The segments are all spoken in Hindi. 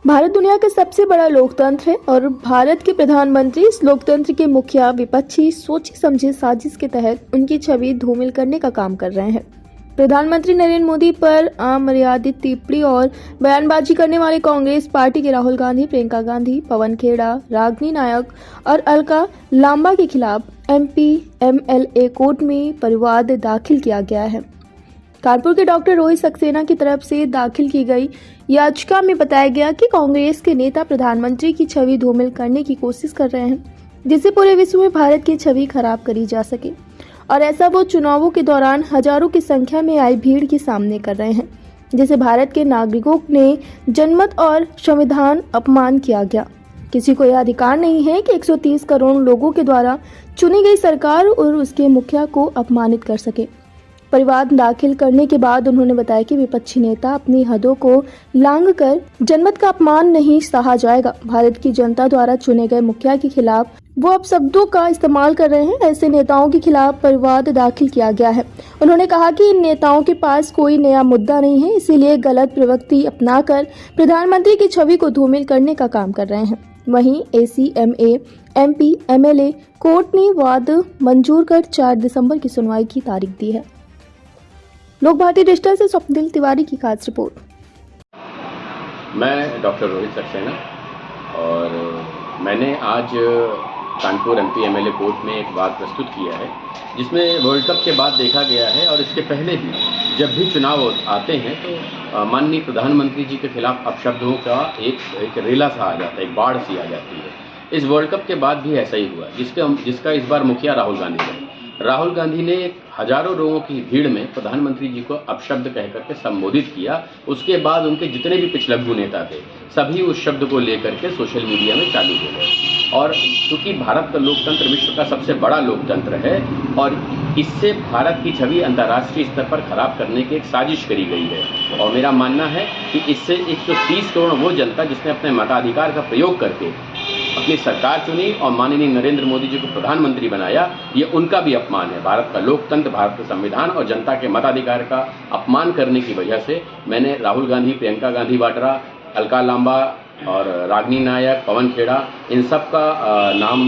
भारत दुनिया का सबसे बड़ा लोकतंत्र है और भारत के प्रधानमंत्री इस लोकतंत्र के मुखिया विपक्षी सोची समझी साजिश के तहत उनकी छवि धूमिल करने का काम कर रहे हैं। प्रधानमंत्री नरेंद्र मोदी पर अमर्यादित टिप्पणी और बयानबाजी करने वाले कांग्रेस पार्टी के राहुल गांधी, प्रियंका गांधी, पवन खेड़ा, रागिनी नायक और अलका लांबा के खिलाफ MP-MLA कोर्ट में परिवाद दाखिल किया गया है। कानपुर के डॉक्टर रोहित सक्सेना की तरफ से दाखिल की गई याचिका में बताया गया कि कांग्रेस के नेता प्रधानमंत्री की छवि धूमिल करने की कोशिश कर रहे हैं, जिससे पूरे विश्व में भारत की छवि खराब करी जा सके, और ऐसा वो चुनावों के दौरान हजारों की संख्या में आई भीड़ के सामने कर रहे हैं, जिसे भारत के नागरिकों ने जनमत और संविधान अपमान किया गया। किसी को यह अधिकार नहीं है कि 130 करोड़ लोगों के द्वारा चुनी गई सरकार और उसके मुखिया को अपमानित कर सके। परिवाद दाखिल करने के बाद उन्होंने बताया कि विपक्षी नेता अपनी हदों को लांघकर जनमत का अपमान नहीं सहा जाएगा। भारत की जनता द्वारा चुने गए मुखिया के खिलाफ वो अपशब्दों का इस्तेमाल कर रहे हैं। ऐसे नेताओं के खिलाफ परिवाद दाखिल किया गया है। उन्होंने कहा कि इन नेताओं के पास कोई नया मुद्दा नहीं है, इसीलिए गलत प्रवृत्ति अपनाकर प्रधानमंत्री की छवि को धूमिल करने का काम कर रहे हैं। वहीं ACMA MP-MLA कोर्ट ने वाद मंजूर कर 4 दिसंबर की सुनवाई की तारीख दी है। लोक भारती डिजिटल से स्वप्निल तिवारी की खास रिपोर्ट। मैं डॉक्टर रोहित सक्सेना और मैंने आज कानपुर MP-MLA कोर्ट में एक वाद प्रस्तुत किया है, जिसमें वर्ल्ड कप के बाद देखा गया है और इसके पहले भी जब भी चुनाव आते हैं तो माननीय प्रधानमंत्री जी के खिलाफ अपशब्दों का एक रेला सा आ जाता है, एक बाढ़ सी आ जाती है। इस वर्ल्ड कप के बाद भी ऐसा ही हुआ, जिसका इस बार मुखिया राहुल गांधी है। राहुल गांधी ने हजारों लोगों की भीड़ में प्रधानमंत्री जी को अपशब्द कह करके संबोधित किया। उसके बाद उनके जितने भी पिछलग्गू नेता थे सभी उस शब्द को लेकर के सोशल मीडिया में चालू हो गए। और क्योंकि भारत का लोकतंत्र विश्व का सबसे बड़ा लोकतंत्र है और इससे भारत की छवि अंतर्राष्ट्रीय स्तर पर खराब करने की एक साजिश करी गई है। और मेरा मानना है कि इससे 130 करोड़ वो जनता जिसने अपने मताधिकार का प्रयोग करके अपनी सरकार चुनी और माननीय नरेंद्र मोदी जी को प्रधानमंत्री बनाया, ये उनका भी अपमान है। भारत का लोकतंत्र, भारत का संविधान और जनता के मताधिकार का अपमान करने की वजह से मैंने राहुल गांधी, प्रियंका गांधी वाड्रा, अलका लांबा और रागिनी नायक, पवन खेड़ा, इन सब का नाम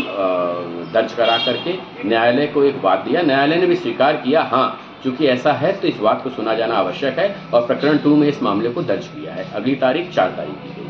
दर्ज करा करके न्यायालय को एक वाद दिया। न्यायालय ने भी स्वीकार किया, हाँ चूंकि ऐसा है तो इस बात को सुना जाना आवश्यक है और प्रकरण 2 में इस मामले को दर्ज किया है। अगली तारीख 4 तारीख की।